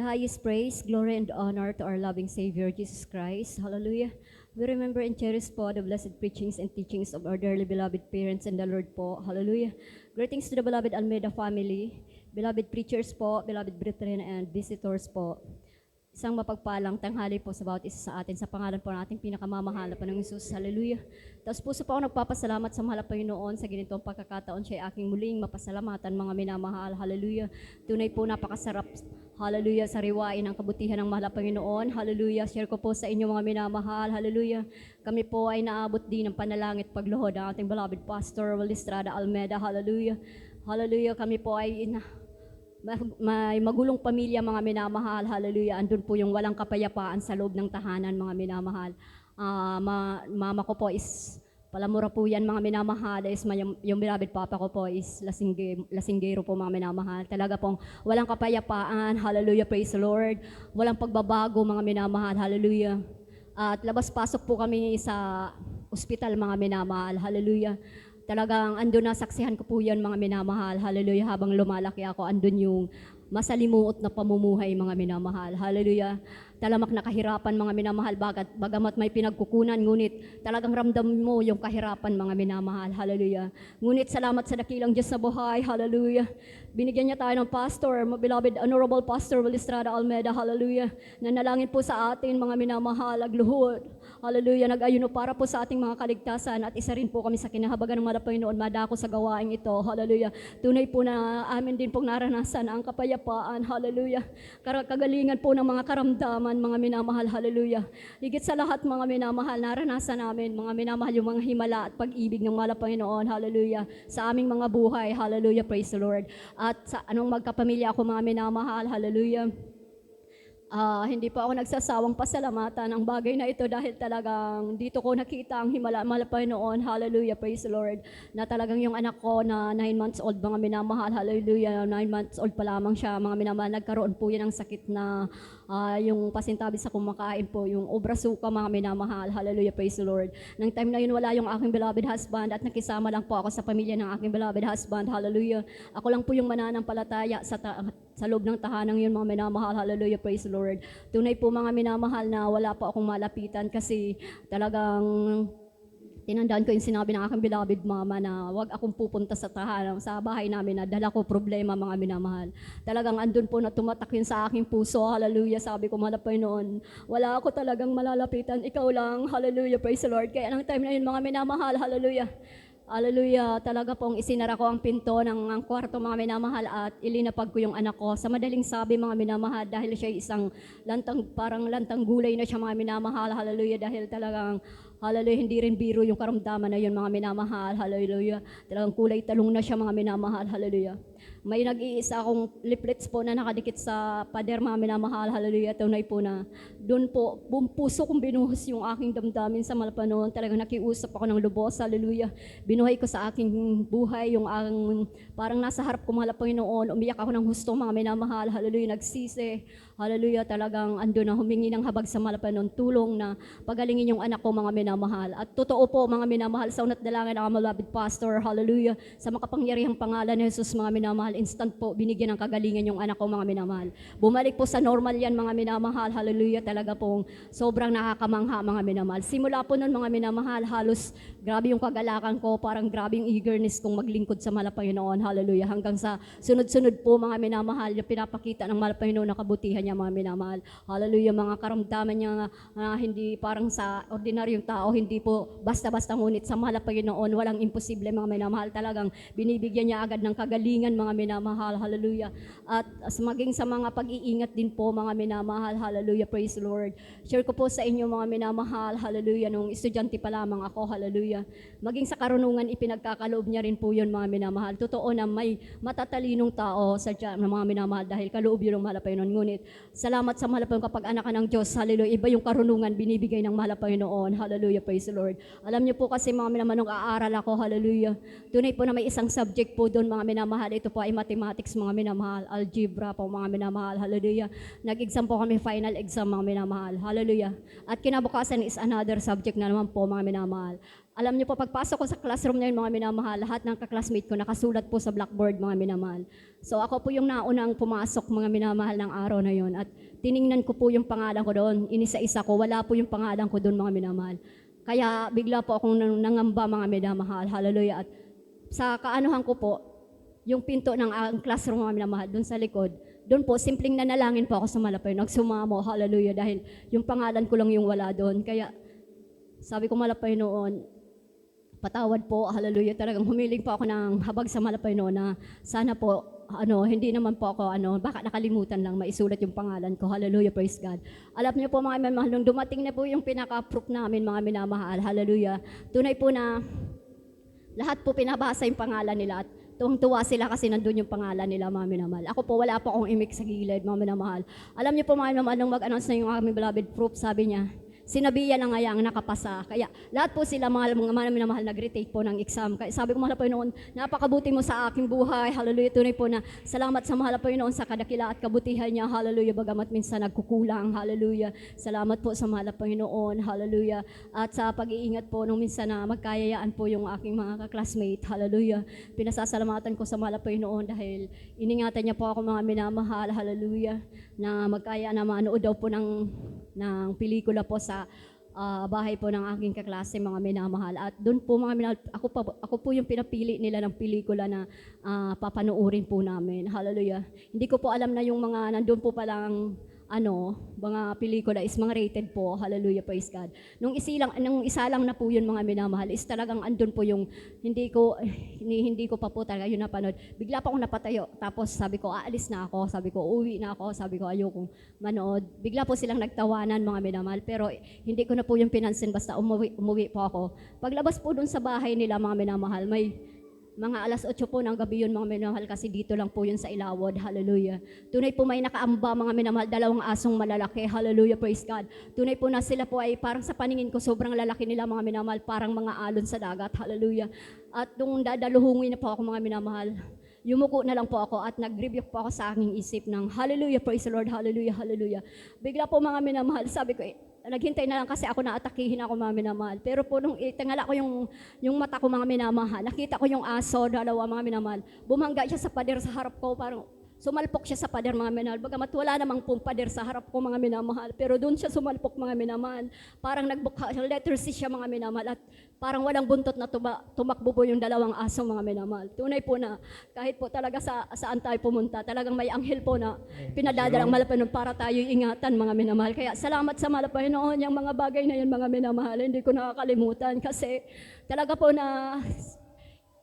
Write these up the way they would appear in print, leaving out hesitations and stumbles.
highest praise, glory, and honor to our loving Savior, Jesus Christ. Hallelujah. We remember and cherish po the blessed preachings and teachings of our dearly beloved parents and the Lord po. Hallelujah. Greetings to the beloved Almeida family, beloved preachers po, beloved brethren, and visitors po. Isang mapagpalang tanghali po sa bawat isa sa atin sa pangalan po ng ating pinakamamahal na Panginoong Hesus. Hallelujah. Tapos puso po ako nagpapasalamat sa mahal na Panginoon sa ganitong pagkakataon siya ay aking muling mapasalamatan mga minamahal. Hallelujah. Tunay po napakasarap. Hallelujah, sa riwain ang kabutihan ng mahal na Panginoon. Hallelujah. Share ko po sa inyo mga minamahal. Hallelujah. Kami po ay naabot din ng panalangit pagluhod ng ating beloved Pastor Walistrada Almeida. Hallelujah. Hallelujah. Kami po ay may magulong pamilya mga minamahal. Hallelujah. Andun po yung walang kapayapaan sa loob ng tahanan mga minamahal. Mama ko po is palamura po yan mga minamahal. Yung beloved papa ko po is lasinggero po mga minamahal. Talaga pong walang kapayapaan. Hallelujah. Praise the Lord. Walang pagbabago mga minamahal. Hallelujah. At labas-pasok po kami sa ospital mga minamahal. Hallelujah. Talagang andun na, saksihan ko po yan mga minamahal. Hallelujah. Habang lumalaki ako, andun yung masalimuot na pamumuhay mga minamahal. Hallelujah. Talamak na kahirapan mga minamahal, bagamat may pinagkukunan, ngunit talagang ramdam mo yung kahirapan mga minamahal. Hallelujah. Ngunit salamat sa dakilang Diyos na buhay. Hallelujah. Binigyan niya tayo ng pastor, beloved Honorable Pastor Walistrada Almeida. Hallelujah. Nanalangin po sa atin mga minamahal, agluhod. Hallelujah. Nag-ayuno para po sa ating mga kaligtasan at isa rin po kami sa kinahabagan ng mga Panginoon madako sa gawaing ito. Hallelujah. Tunay po na amin din pong naranasan ang kapayapaan. Hallelujah. Kagalingan po ng mga karamdaman mga minamahal. Hallelujah. Higit sa lahat mga minamahal, naranasan namin mga minamahal yung mga himala at pag-ibig ng mahal na Panginoon. Hallelujah. Sa aming mga buhay. Hallelujah. Praise the Lord. At sa anong magkapamilya ako mga minamahal. Hallelujah. Hindi pa ako nagsasawang pasalamatan ang bagay na ito dahil talagang dito ko nakita ang himala mahal na Panginoon. Hallelujah, praise the Lord. Na talagang yung anak ko na 9 months old, mga minamahal, hallelujah, 9 months old pa lamang siya, mga minamahal, nagkaroon po yan ng sakit na yung pasintabi sa kumakain po, yung obra suka, mga minamahal, hallelujah, praise the Lord. Nang time na yun, wala yung aking beloved husband at nakisama lang po ako sa pamilya ng aking beloved husband, hallelujah. Ako lang po yung mananampalataya sa loob ng tahanang yun, mga minamahal, hallelujah, praise the Lord. Tunay po mga minamahal na wala pa akong malapitan kasi talagang tinandaan ko yung sinabi ng aking beloved mama na wag akong pupunta sa tahanan, sa bahay namin na dala ko problema mga minamahal. Talagang andun po na tumatak yun sa aking puso, hallelujah, sabi ko mahal na Panginoon, wala ako talagang malalapitan, ikaw lang, hallelujah, praise the Lord. Kaya ng time na yun mga minamahal, hallelujah, hallelujah, talaga pong isinara ko ang pinto ng kwarto mga minamahal at ilinapag ko yung anak ko. Sa madaling sabi mga minamahal, dahil siya isang parang lantang gulay na siya mga minamahal, hallelujah, dahil talagang hallelujah, hindi rin biro yung karamdaman na yun mga minamahal, hallelujah, talagang kulay talong na siya mga minamahal, hallelujah. May nag-iisa akong leaflets po na nakadikit sa pader mga minamahal, hallelujah, tunay po na doon po, buong puso kong binuhos yung aking damdamin sa malapanon, talagang nakiusap ako ng lubos, hallelujah. Binuhay ko sa aking buhay yung parang nasa harap ko mahal na Panginoon, umiyak ako ng husto mga minamahal, hallelujah, nagsisi, hallelujah, talagang ando na humingi ng habag sa mahal na Panginoon, tulong na pagalingin yung anak ko mga minamahal. At totoo po mga minamahal, sa unat dalangin ng beloved pastor, hallelujah, sa makapangyarihang pangalan ni Jesus mga minamahal, instant po binigyan ng kagalingan yung anak ko mga minamahal. Bumalik po sa normal yan mga minamahal, hallelujah, talaga pong sobrang nakakamangha mga minamahal. Simula po nun mga minamahal, halos grabe yung kagalakan ko, parang grabe yung eagerness kong maglingkod sa mahal na Panginoon, hallelujah, hanggang sa sunod-sunod po mga minamahal, yung pinapakita ng mahal na Panginoon na kabutihan niya mga minamahal, hallelujah, mga karamdaman niya hindi parang sa ordinaryong tao, hindi po basta-basta, ngunit sa mahal na Panginoon, walang imposible mga minamahal, talagang binibigyan niya agad ng kagalingan mga minamahal, hallelujah. At maging sa mga pag-iingat din po mga minamahal, hallelujah, praise the Lord. Share ko po sa inyo mga minamahal, hallelujah, nung estudyante pa lamang ako, hallelujah. Maging sa karunungan, ipinagkakaloob niya rin po yun mga minamahal. Totoo na may matatalinong tao sa mga minamahal dahil kaloob yun ng mahal na Panginoon. Ngunit salamat sa mahal na Panginoon kapag anak ka ng Diyos, hallelujah, iba yung karunungan binibigay ng mahal na Panginoon, hallelujah, praise the Lord. Alam niyo po kasi mga minamahal, nung aaral ako, hallelujah, tunay po na may isang subject po doon mga minamahal, ito po ay mathematics mga minamahal, algebra po mga minamahal, hallelujah. Nag-exam po kami, final exam mga minamahal, hallelujah. At kinabukasan is another subject na naman po mga minamahal. Alam niyo po, pagpasok ko sa classroom na yun, mga minamahal, lahat ng kaklasmate ko nakasulat po sa blackboard, mga minamahal. So ako po yung naunang pumasok, mga minamahal, ng araw na yun. At tiningnan ko po yung pangalan ko doon, inisa-isa ko, wala po yung pangalan ko doon, mga minamahal. Kaya bigla po akong nangamba, mga minamahal, hallelujah. At sa kaanuhan ko po, yung pinto ng classroom, mga minamahal, doon sa likod, doon po, simpleng nanalangin po ako sa Malapay, nagsumamo, hallelujah, dahil yung pangalan ko lang yung wala doon. Kaya sabi ko, Malapay noon, patawad po, hallelujah, talagang humiling po ako ng habag sa Malapay noon na sana po, hindi naman po ako, baka nakalimutan lang, maisulat yung pangalan ko, hallelujah, praise God. Alam niyo po, mga minamahal, nung dumating na po yung pinaka-proof namin, mga minamahal, hallelujah, tunay po na lahat po pinabasa yung pangalan nila at tuwang-tuwa sila kasi nandun yung pangalan nila, mga minamahal. Ako po, wala po akong imik sa gilid, mga minamahal. Alam niyo po, mga minamahal, nung mag-announce na yung aming beloved proof, sabi niya, sinabihan na nga yang nakapasa. Kaya lahat po sila, mga minamahal, nag-retake po ng exam. Kaya sabi ko, mahal po noon, napakabuti mo sa aking buhay. Hallelujah. Tunay po na salamat sa mahal po noon sa kadakila at kabutihan niya. Hallelujah. Bagamat minsan nagkukulang. Hallelujah. Salamat po sa mahal po noon. Hallelujah. At sa pag-iingat po nung minsan na magkayayaan po yung aking mga kaklasmate. Hallelujah. Pinasasalamatan ko sa mahal po noon dahil iningatan niya po ako, mga minamahal. Hallelujah. Na magkaya na manood daw po ng pelikula po sa bahay po ng aking kaklase, mga minamahal. At doon po, mga minamahal, ako po yung pinapili nila ng pelikula na papanoorin po namin. Hallelujah. Hindi ko po alam na yung mga nandun po palang mga pelikula is mga rated po. Hallelujah, praise God. Nung isa lang na po yun, mga minamahal, is talagang andun po yung hindi ko pa po talaga yun napanood. Bigla pa akong napatayo. Tapos sabi ko, aalis na ako. Sabi ko, uwi na ako. Sabi ko, ayokong manood. Bigla po silang nagtawanan, mga minamahal. Pero hindi ko na po yung pinansin. Basta umuwi po ako. Paglabas po dun sa bahay nila, mga minamahal, may mga 8:00 po ng gabi yun, mga minamahal, kasi dito lang po yun sa Ilawod. Hallelujah. Tunay po may nakaamba, mga minamahal, 2 asong malalaki. Hallelujah, praise God. Tunay po na sila po ay parang sa paningin ko, sobrang lalaki nila, mga minamahal, parang mga alon sa dagat. Hallelujah. At nung dadaluhungin na po ako, mga minamahal, yumuko na lang po ako at nag-rebuke po ako sa aking isip ng hallelujah, praise the Lord, hallelujah, hallelujah. Bigla po, mga minamahal, sabi ko, naghintay na lang kasi ako na atakihin ako, mga minamahal. Pero po nung itangala ko yung mata ko, mga minamahal, nakita ko yung aso, dalawa, mga minamahal. Bumangga siya sa pader sa harap ko, parang sumalpok siya sa pader, mga minamahal. Bagamat wala namang pong pader sa harap ko, mga minamahal. Pero doon siya sumalpok, mga minamahal. Parang nagbukha siya, letter C siya, mga minamahal. At parang walang buntot na tumakbo po yung 2 aso, mga minamahal. Tunay po na kahit po talaga saan tayo pumunta, talagang may anghel po na pinadadalang Malapay para tayo ingatan, mga minamahal. Kaya salamat sa Malapay noon, yung mga bagay na yun, mga minamahal, hindi ko nakakalimutan kasi talaga po na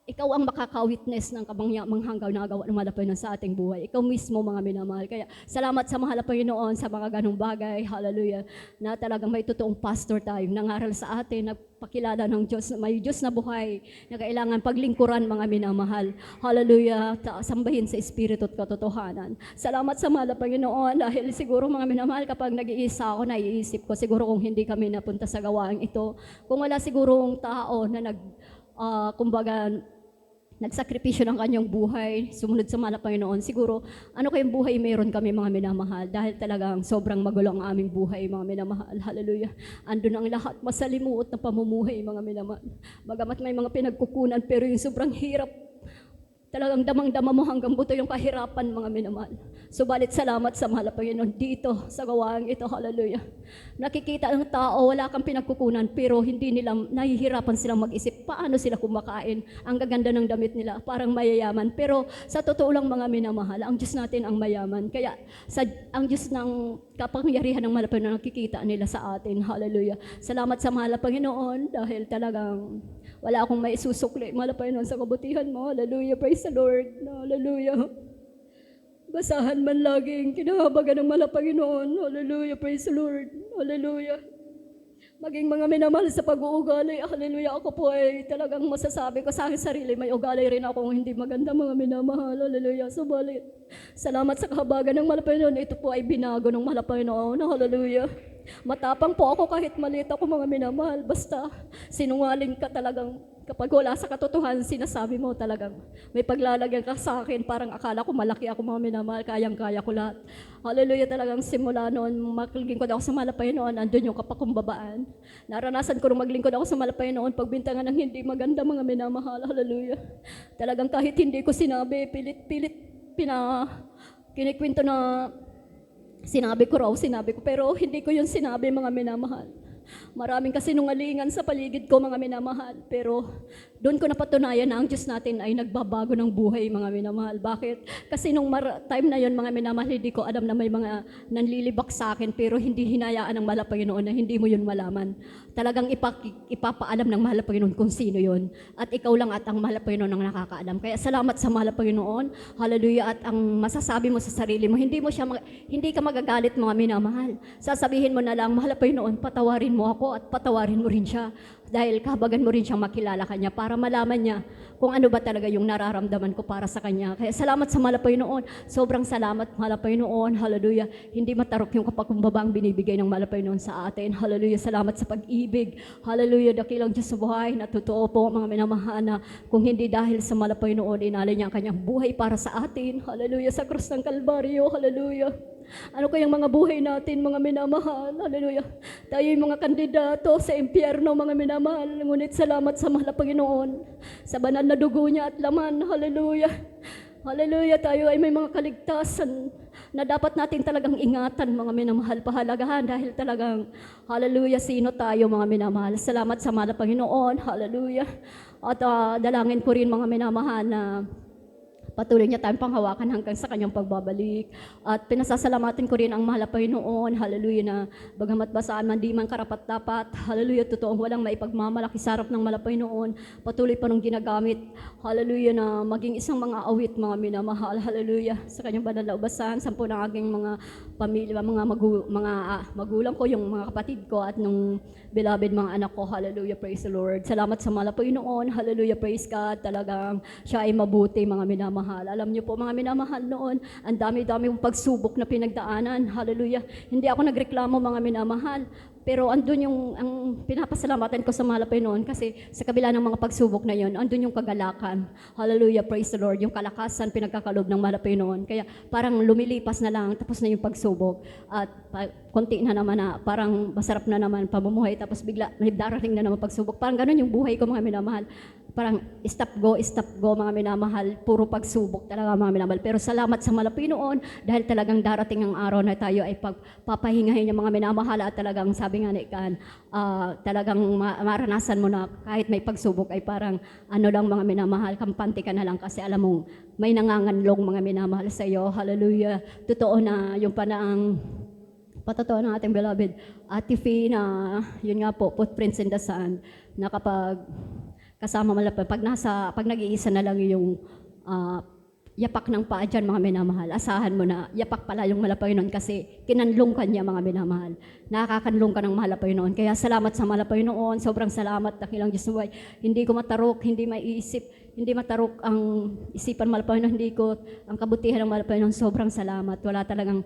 ikaw ang makaka-witness ng kamanghang nagawa ng Malapay sa ating buhay. Ikaw mismo, mga minamahal. Kaya salamat sa mahal na Panginoon sa mga ganong bagay. Hallelujah. Na talagang may totoong pastor tayo. Nangaral sa atin, nagpakilala ng Diyos. May Diyos na buhay na kailangan paglingkuran, mga minamahal. Hallelujah. Sambahin sa Espiritu at katotohanan. Salamat sa mahal na Panginoon dahil siguro, mga minamahal, kapag nag-iisa ako, naiisip ko siguro kung hindi kami napunta sa gawaang ito. Kung wala sigurong tao na kumbaga, nagsakripisyo ng kanyang buhay, sumunod sa mahal na Panginoon, siguro, kayong buhay meron kami, mga minamahal, dahil talagang sobrang magulo ang aming buhay, mga minamahal. Hallelujah. Andun ang lahat, masalimuot na pamumuhay, mga minamahal. Bagamat may mga pinagkukunan, pero yung sobrang hirap, talagang damang-dama mo hanggang buto yung kahirapan, mga minamahal. Subalit salamat sa mahal na Panginoon dito sa gawaang ito. Hallelujah. Nakikita ng tao, wala kang pinagkukunan, pero hindi nila, nahihirapan silang mag-isip paano sila kumakain. Ang gaganda ng damit nila, parang mayayaman. Pero sa totoo lang, mga minamahal, ang Diyos natin ang mayaman. Kaya ang Diyos ng kapangyarihan ng mahal na Panginoon, nakikita nila sa atin. Hallelujah. Salamat sa mahal na Panginoon dahil talagang wala akong may isusukli, mahal na Panginoon, sa kabutihan mo. Hallelujah. Praise the Lord. Hallelujah. Basahan man laging kinahabagan ng mahal na Panginoon. Hallelujah. Praise the Lord. Hallelujah. Maging mga minamahal sa pag-uugali. Hallelujah. Ako po ay talagang masasabi ko sa aking sarili, may ugali rin akong hindi maganda, mga minamahal. Hallelujah. Subalit, salamat sa kahabagan ng mahal na Panginoon. Ito po ay binago ng mahal na Panginoon. Hallelujah. Matapang po ako kahit maliit ako, mga minamahal. Basta sinungaling ka talagang Kapag wala sa katotohanan, sinasabi mo talagang may paglalagyan ka sa akin, parang akala ko malaki ako mga minamahal, kayang-kaya ko lahat. Hallelujah, talagang simula noon, maglingkod ako sa mahal na Panginoon, andun yung kapakumbabaan. Naranasan ko rin maglingkod ako sa mahal na Panginoon, pagbintangan ng hindi maganda mga minamahal, hallelujah. Talagang kahit hindi ko sinabi, pilit-pilit, kinikwento na sinabi ko, pero hindi ko yun sinabi mga minamahal. Maraming kasinungalingan sa paligid ko mga minamahal, pero doon ko napatunayan na ang Diyos natin ay nagbabago ng buhay mga minamahal. Bakit? Kasi nung time na yon mga minamahal, hindi ko alam na may mga nanlilibak sa akin, pero hindi hinayaan ng mahal na Panginoon na hindi mo yun malaman. Talagang ipapaalam ng mahal na Panginoon kung sino yon. At ikaw lang at ang mahal na Panginoon ang nakakaalam. Kaya salamat sa mahal na Panginoon. Hallelujah. At ang masasabi mo sa sarili mo, hindi ka magagalit mga minamahal. Sasabihin mo na lang, mahal na Panginoon, patawarin mo ako at patawarin mo rin siya. Dahil kahabagan mo rin siyang makilala kanya para malaman niya kung ano ba talaga yung nararamdaman ko para sa kanya. Kaya salamat sa mahal na Panginoon. Sobrang salamat mahal na Panginoon. Hallelujah. Hindi matarok yung kapakumbabang binibigay ng mahal na Panginoon sa atin. Hallelujah. Salamat sa pag-ibig. Hallelujah. Dakilang Diyos sa buhay na totoo po mga minamahal na kung hindi dahil sa mahal na Panginoon, inalay niya ang kanyang buhay para sa atin. Hallelujah. Sa krus ng Kalbaryo. Hallelujah. Ano kayang mga buhay natin, mga minamahal? Hallelujah. Tayo'y mga kandidato sa impyerno, mga minamahal. Ngunit salamat sa mahal na Panginoon, sa banal na dugo niya at laman. Hallelujah. Hallelujah. Tayo ay may mga kaligtasan na dapat natin talagang ingatan, mga minamahal, pahalagahan. Dahil talagang, hallelujah, sino tayo, mga minamahal. Salamat sa mahal na Panginoon. Hallelujah. At dalangin ko rin, mga minamahal, na patuloy niya tayong panghawakan hanggang sa kanyang pagbabalik. At pinasasalamatin ko rin ang mahal na Panginoon, hallelujah, na bagamat basaan man di man karapat-dapat, hallelujah, totoong walang maipagmamalaki sa harap ng mahal na Panginoon, patuloy pa nung ginagamit, hallelujah, na maging isang mga awit, mga minamahal, hallelujah, sa kanyang banal na ubasan, sampu ng aking mga pamilya, mga magulang ko, yung mga kapatid ko, at nung beloved mga anak ko, hallelujah, praise the Lord. Salamat sa mahal na Panginoon, hallelujah, praise God, talagang siya ay mabuti, mga minamahal. Alam niyo po mga minamahal noon, ang dami-dami kong pagsubok na pinagdaanan. Hallelujah. Hindi ako nagreklamo mga minamahal. Pero andun yung ang pinapasalamatan ko sa mahal na Panginoon kasi sa kabila ng mga pagsubok na yon, andun yung kagalakan. Hallelujah, praise the Lord. Yung kalakasan, pinagkakalob ng mahal na Panginoon. Kaya parang lumilipas na lang, tapos na yung pagsubok. At konti na naman na, parang masarap na naman pamumuhay, tapos bigla may darating na naman pagsubok. Parang ganun yung buhay ko mga minamahal. Parang stop go mga minamahal. Puro pagsubok talaga mga minamahal. Pero salamat sa mahal na Panginoon dahil talagang darating ang araw na tayo ay pagpapahingahin yung mga minamahal at talagang sabi nga ni Ikan, talagang maranasan mo na kahit may pagsubok ay parang ano lang mga minamahal, kampante ka na lang kasi alam mong may nanganganlong mga minamahal sa iyo. Hallelujah. Totoo na yung panaang patotoo ng ating beloved Ate Fee na yun nga po, footprints in the sand, na kapag kasama malapad, pag nag-iisa na lang yung yapak ng paa dyan, mga minamahal, asahan mo na yapak pala yung mahal na Panginoon kasi kinanlong ka niya, mga minamahal. Nakakanlong ka ng mahal na Panginoon. Kaya salamat sa mahal na Panginoon, sobrang salamat, dakilang Diyos buhay. Hindi ko matarok, hindi matarok ang isipan ng mahal na Panginoon, hindi ko ang kabutihan ng mahal na Panginoon, sobrang salamat. Wala talagang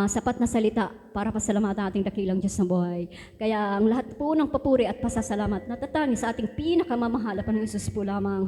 sapat na salita para pasalamatan ating dakilang Diyos ng buhay. Kaya ang lahat po ng papuri at pasasalamat natatangi sa ating pinakamamahal na Panginoong Hesus po lamang.